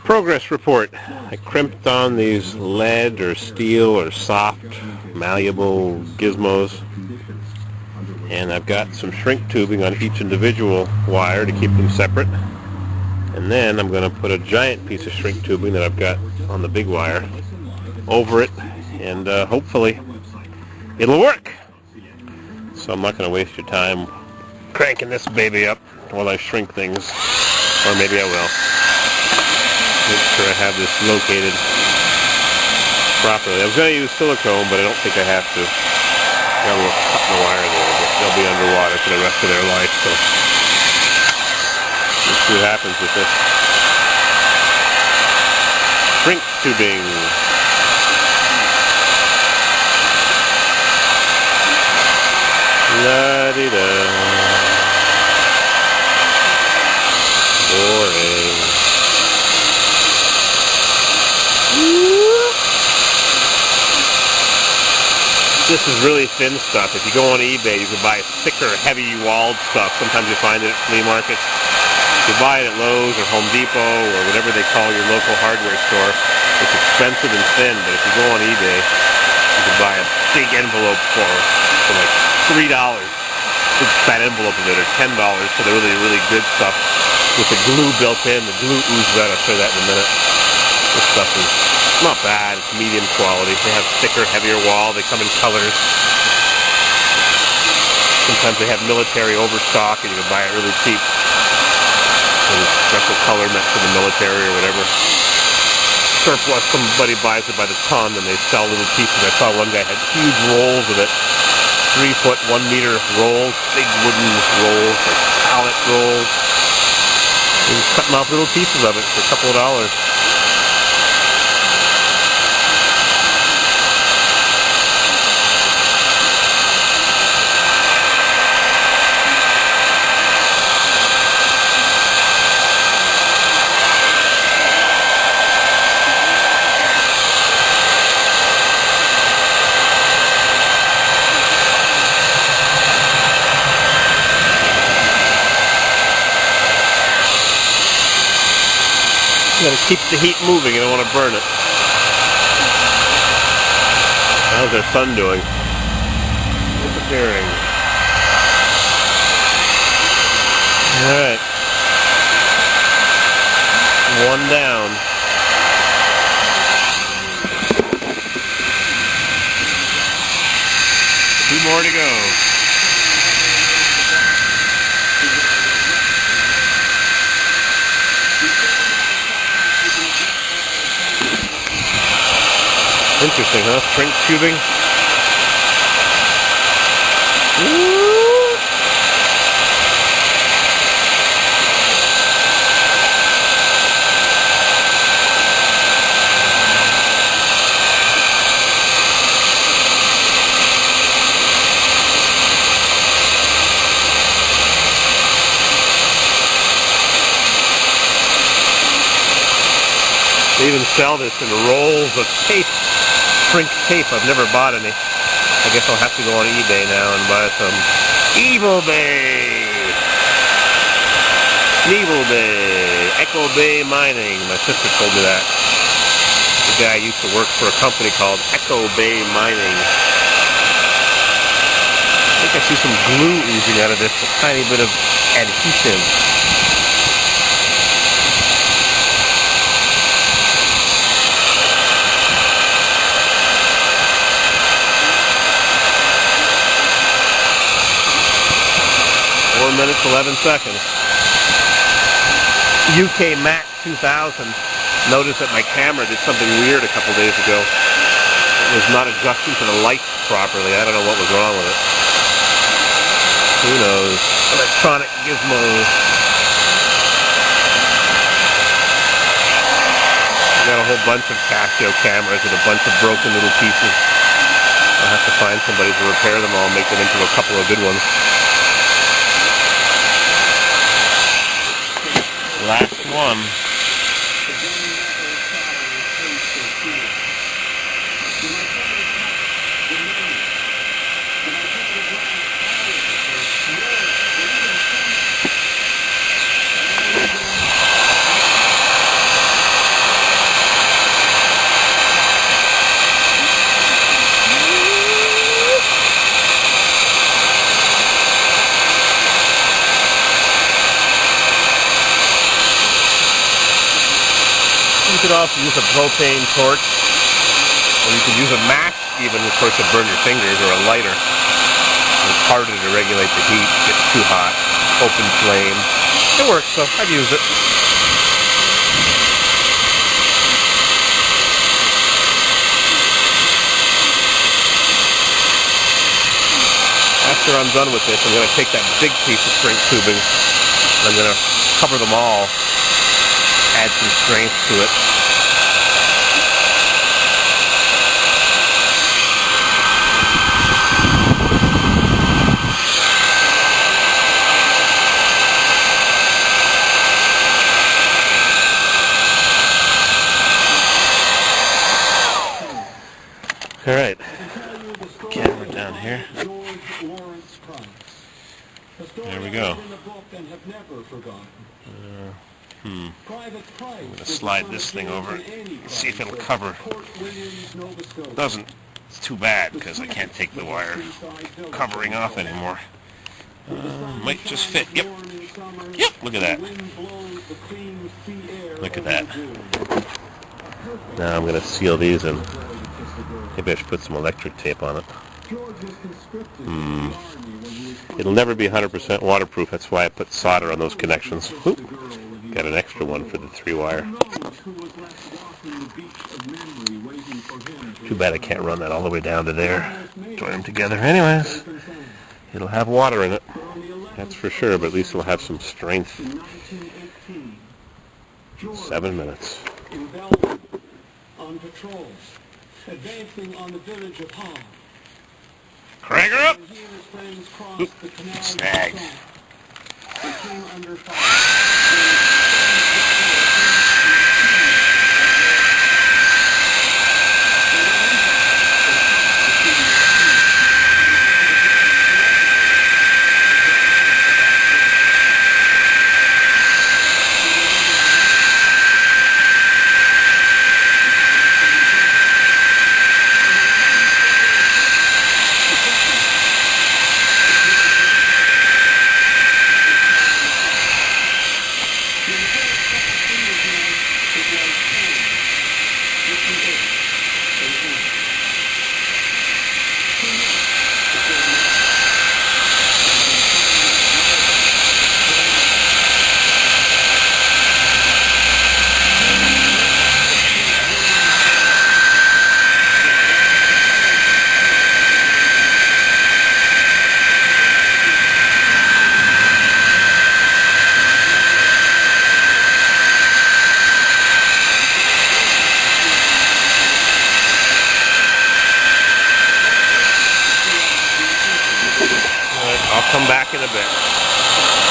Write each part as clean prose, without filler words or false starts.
Progress report. I crimped on these lead or steel or soft malleable gizmos, and I've got some shrink tubing on each individual wire to keep them separate, and then I'm going to put a giant piece of shrink tubing that I've got on the big wire over it, and hopefully it'll work. So I'm not going to waste your time cranking this baby up while I shrink things, or maybe I will. Make sure I have this located properly. I was going to use silicone, but I don't think I have to. Got a little cut in the wire there, but they'll be underwater for the rest of their life, so let's see what happens with this. Shrink tubing. La-di-da. Boring. This is really thin stuff. If you go on eBay, you can buy thicker, heavy walled stuff. Sometimes you find it at flea markets. You buy it at Lowe's or Home Depot or whatever they call your local hardware store. It's expensive and thin, but if you go on eBay, you can buy a big envelope for like $3. Big fat envelope of it, or $10 for the really, really good stuff with the glue built in. The glue oozes out. I'll show you that in a minute. This stuff is not bad. It's medium quality. They have thicker, heavier wall. They come in colors. Sometimes they have military overstock, and you can buy it really cheap. So special color meant for the military or whatever. Surplus, somebody buys it by the ton, and they sell little pieces. I saw one guy had huge rolls of it. 3 foot, 1 meter rolls, big wooden rolls, like pallet rolls. And he's cutting off little pieces of it for a couple of dollars. You gotta keep the heat moving, you don't want to burn it. How's our son doing? Disappearing. Alright. One down. Two more to go. Interesting, huh? Shrink tubing. Woo! They even sell this in rolls of tape. Shrink tape. I've never bought any. I guess I'll have to go on eBay now and buy some. Evil Bay! Evil Bay! Echo Bay Mining. My sister told me that. The guy used to work for a company called Echo Bay Mining. I think I see some glue oozing out of this. A tiny bit of adhesive. Minutes 11 seconds. UK Mac 2000 noticed that my camera did something weird a couple days ago. It was not adjusting to the lights properly. I don't know what was wrong with it. Who knows? Electronic gizmos. Got a whole bunch of Casio cameras with a bunch of broken little pieces. I'll have to find somebody to repair them all and make them into a couple of good ones. Last one. You could also use a propane torch, or you could use a match even, of course, to burn your fingers, or a lighter. It's harder to regulate the heat. It gets too hot. Open flame. It works, though. I've used it. After I'm done with this, I'm going to take that big piece of shrink tubing, and I'm going to cover them all, add some strength to it. All right, camera down here. There we go. I'm going to slide this thing over and see if it'll cover. It doesn't. It's too bad because I can't take the wire covering off anymore. Might just fit. Yep. Yep. Look at that. Look at that. Now I'm going to seal these and maybe I should put some electric tape on it. It'll never be 100% waterproof. That's why I put solder on those connections. Oop. Got an extra one for the 3-wire. Too bad I can't run that all the way down to there. Join them together. Anyways, it'll have water in it. That's for sure, but at least it'll have some strength. 7 minutes. Advancing on the village of Hong. Crank her up! Oop, snag. I'll come back in a bit.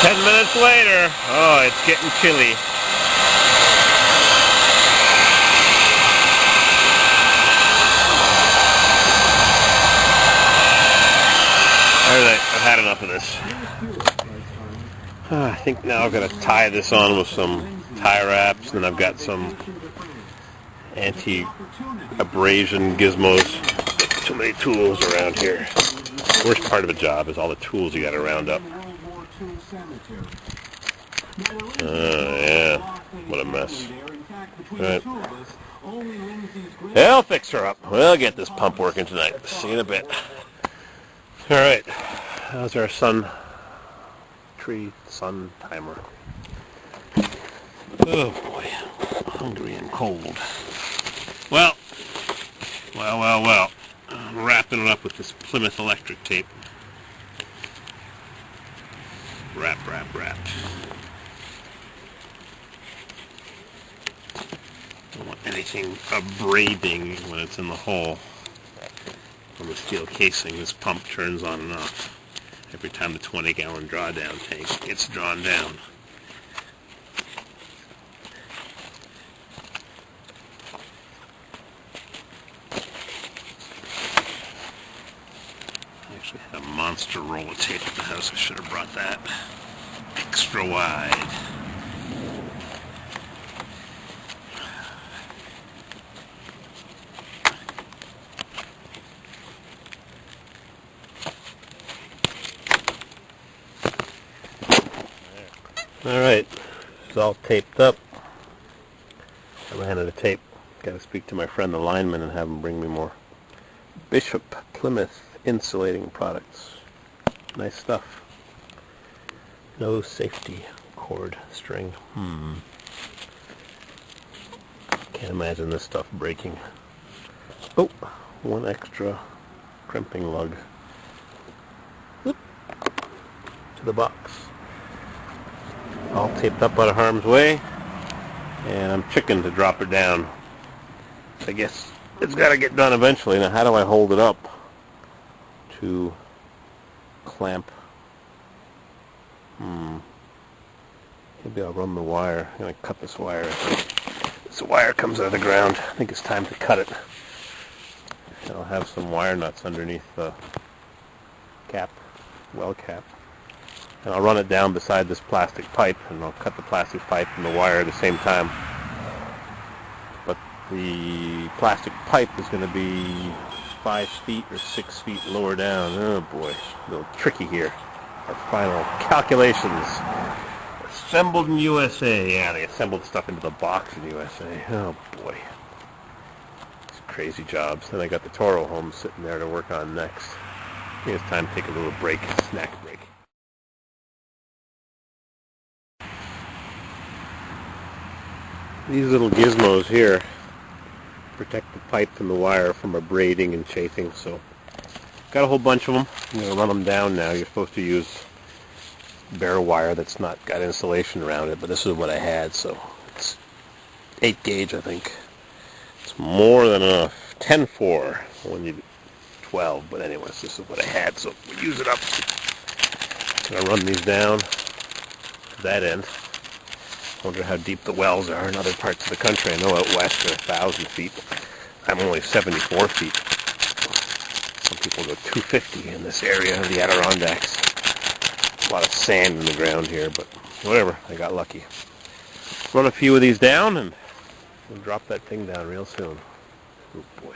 10 minutes later. Oh, it's getting chilly. Alright, I've had enough of this. I think now I've got to tie this on with some tie wraps, and I've got some anti-abrasion gizmos. Too many tools around here. Worst part of a job is all the tools you got to round up. Yeah, what a mess. Right. I'll fix her up. We'll get this pump working tonight. See you in a bit. Alright, how's our sun timer? Oh boy, hungry and cold. Well. I'm wrapping it up with this Plymouth electric tape. Wrap. Don't want anything abrading when it's in the hole. On the steel casing, this pump turns on and off every time the 20-gallon drawdown tank gets drawn down. I actually had a monster roll of tape at the house. I should have brought that extra wide. Alright, it's all taped up. I ran out of tape. Got to speak to my friend the lineman and have him bring me more. Bishop Plymouth insulating products. Nice stuff. No safety cord string. Can't imagine this stuff breaking. Oh, one extra crimping lug. Whoop. To the box. All taped up out of harm's way. And I'm chicken to drop it down. I guess it's got to get done eventually. Now, how do I hold it up to clamp? Maybe I'll run the wire. I'm going to cut this wire. This wire comes out of the ground. I think it's time to cut it. I'll have some wire nuts underneath the cap, well cap. And I'll run it down beside this plastic pipe, and I'll cut the plastic pipe and the wire at the same time. But the plastic pipe is going to be 5 feet or 6 feet lower down. Oh boy, a little tricky here. Our final calculations. Assembled in USA. Yeah, they assembled stuff into the box in USA. Oh boy. These crazy jobs. Then I got the Toro home sitting there to work on next. I think it's time to take a little break, snack break. These little gizmos here protect the pipe and the wire from abrading and chafing, so got a whole bunch of them. I'm going to run them down now. You're supposed to use bare wire that's not got insulation around it, but this is what I had, so it's 8 gauge, I think. It's more than enough. 10-4 when you 12, but anyways, this is what I had, so we use it up. I'm going to run these down to that end. I wonder how deep the wells are in other parts of the country. I know out west they're 1,000 feet. I'm only 74 feet. Some people go 250 in this area of the Adirondacks. A lot of sand in the ground here, but whatever. I got lucky. Run a few of these down, and we'll drop that thing down real soon. Oh boy.